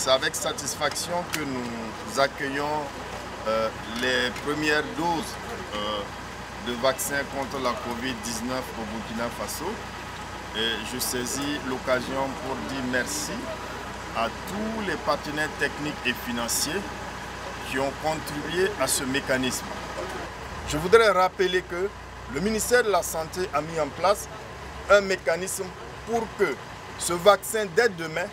C'est avec satisfaction que nous accueillons les premières doses de vaccins contre la Covid-19 au Burkina Faso. Et je saisis l'occasion pour dire merci à tous les partenaires techniques et financiers qui ont contribué à ce mécanisme. Je voudrais rappeler que le ministère de la Santé a mis en place un mécanisme pour que ce vaccin, dès demain,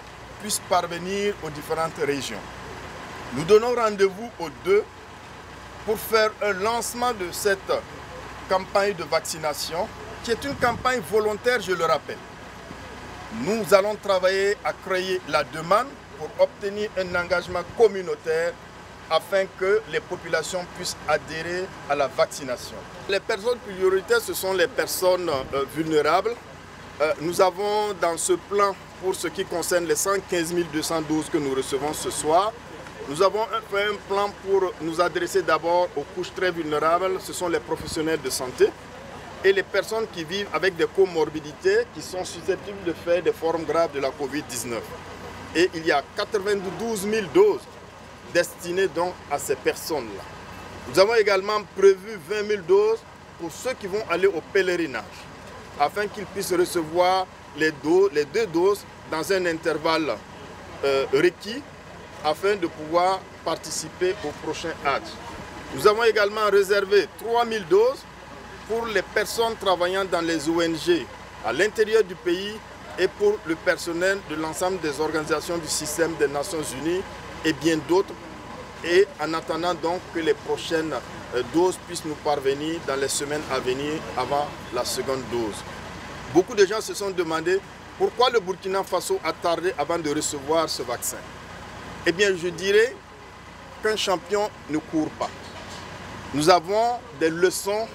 puisse parvenir aux différentes régions. Nous donnons rendez-vous aux 2 pour faire un lancement de cette campagne de vaccination, qui est une campagne volontaire, je le rappelle. Nous allons travailler à créer la demande pour obtenir un engagement communautaire afin que les populations puissent adhérer à la vaccination. Les personnes prioritaires, ce sont les personnes vulnérables. Nous avons dans ce plan, pour ce qui concerne les 115 200 doses que nous recevons ce soir, nous avons fait un plan pour nous adresser d'abord aux couches très vulnérables, ce sont les professionnels de santé et les personnes qui vivent avec des comorbidités qui sont susceptibles de faire des formes graves de la Covid-19. Et il y a 92 000 doses destinées donc à ces personnes-là. Nous avons également prévu 20 000 doses pour ceux qui vont aller au pèlerinage, afin qu'ils puissent recevoir les 2 doses dans un intervalle requis, afin de pouvoir participer au prochain Hajj. Nous avons également réservé 3 000 doses pour les personnes travaillant dans les ONG à l'intérieur du pays et pour le personnel de l'ensemble des organisations du système des Nations Unies et bien d'autres. Et en attendant donc que les prochaines doses puissent nous parvenir dans les semaines à venir avant la seconde dose. Beaucoup de gens se sont demandé pourquoi le Burkina Faso a tardé avant de recevoir ce vaccin. Eh bien, je dirais qu'un champion ne court pas. Nous avons des leçons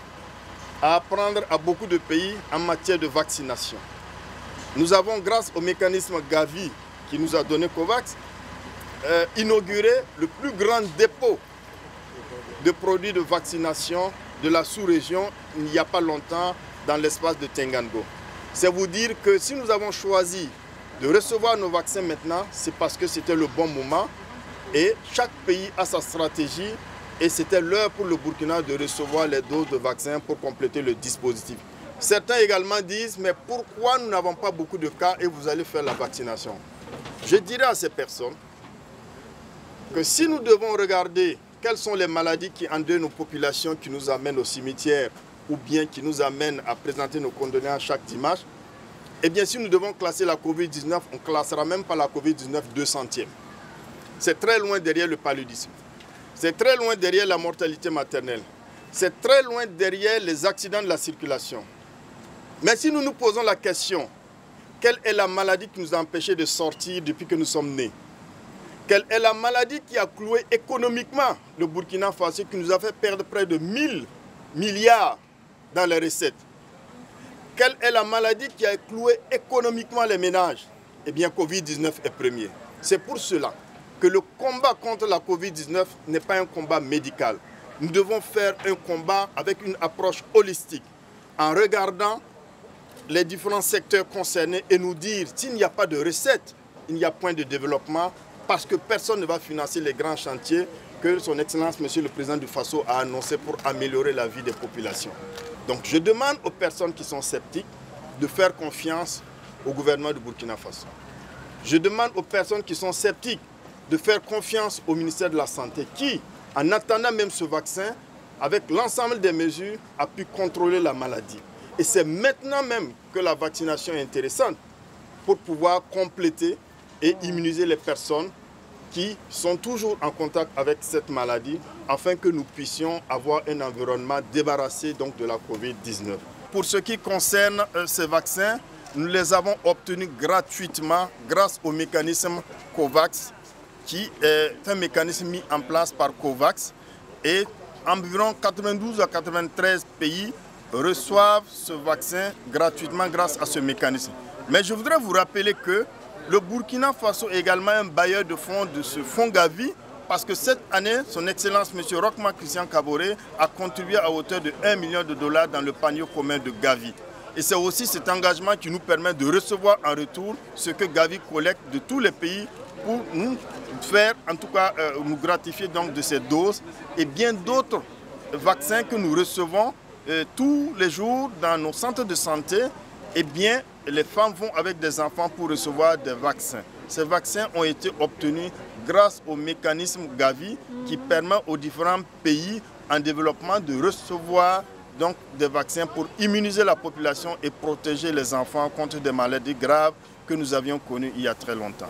à apprendre à beaucoup de pays en matière de vaccination. Nous avons, grâce au mécanisme Gavi qui nous a donné COVAX, inauguré le plus grand dépôt de produits de vaccination de la sous-région il n'y a pas longtemps dans l'espace de Tengango. C'est vous dire que si nous avons choisi de recevoir nos vaccins maintenant, c'est parce que c'était le bon moment et chaque pays a sa stratégie et c'était l'heure pour le Burkina de recevoir les doses de vaccins pour compléter le dispositif. Certains également disent, mais pourquoi nous n'avons pas beaucoup de cas et vous allez faire la vaccination? Je dirais à ces personnes que si nous devons regarder quelles sont les maladies qui endeuillent nos populations, qui nous amènent au cimetière ou bien qui nous amènent à présenter nos condoléances chaque dimanche, eh bien si nous devons classer la Covid-19, on ne classera même pas la Covid-19 200e. C'est très loin derrière le paludisme. C'est très loin derrière la mortalité maternelle. C'est très loin derrière les accidents de la circulation. Mais si nous nous posons la question, quelle est la maladie qui nous a empêchés de sortir depuis que nous sommes nés? Quelle est la maladie qui a cloué économiquement le Burkina Faso, qui nous a fait perdre près de 1000 milliards dans les recettes? Quelle est la maladie qui a cloué économiquement les ménages? Eh bien, Covid-19 est premier. C'est pour cela que le combat contre la Covid-19 n'est pas un combat médical. Nous devons faire un combat avec une approche holistique, en regardant les différents secteurs concernés et nous dire s'il n'y a pas de recettes, il n'y a point de développement, parce que personne ne va financer les grands chantiers que son Excellence, Monsieur le Président du Faso, a annoncé pour améliorer la vie des populations. Donc je demande aux personnes qui sont sceptiques de faire confiance au gouvernement du Burkina Faso. Je demande aux personnes qui sont sceptiques de faire confiance au ministère de la Santé qui, en attendant même ce vaccin, avec l'ensemble des mesures, a pu contrôler la maladie. Et c'est maintenant même que la vaccination est intéressante pour pouvoir compléter et immuniser les personnes qui sont toujours en contact avec cette maladie afin que nous puissions avoir un environnement débarrassé donc de la Covid-19. Pour ce qui concerne ces vaccins, nous les avons obtenus gratuitement grâce au mécanisme COVAX qui est un mécanisme mis en place par COVAX et environ 92 à 93 pays reçoivent ce vaccin gratuitement grâce à ce mécanisme. Mais je voudrais vous rappeler que le Burkina Faso est également un bailleur de fonds de ce fonds Gavi parce que cette année, son Excellence M. Rochma Christian Kaboré a contribué à hauteur de 1 million de dollars dans le panier commun de Gavi. Et c'est aussi cet engagement qui nous permet de recevoir en retour ce que Gavi collecte de tous les pays pour nous faire, en tout cas, nous gratifier donc de ces doses et bien d'autres vaccins que nous recevons tous les jours dans nos centres de santé. Eh bien, les femmes vont avec des enfants pour recevoir des vaccins. Ces vaccins ont été obtenus grâce au mécanisme Gavi qui permet aux différents pays en développement de recevoir donc des vaccins pour immuniser la population et protéger les enfants contre des maladies graves que nous avions connues il y a très longtemps.